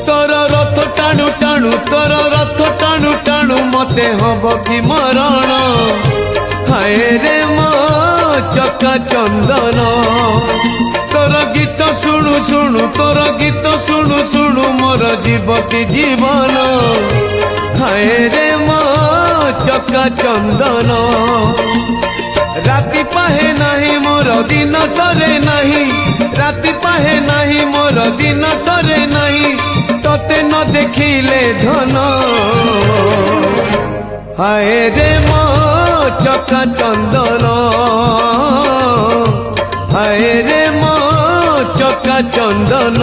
तोर रथ टाणु टाणु तोर रथ टाणु टाणु मते हब कि मरण हाय रे मो चका चंदन तोर गीत शुणु शुणु तोर गीत शुणु शुणु मोर जीव कि जीवन हाय रे मो चका चंदन राति पाहे नहीं मोर दिन सरे नहीं राति पाहे नहीं मोर दिन सरे नहीं तोते न देखिले धन हाय रे मो चका चंदन हाय रे मो चका चंदन।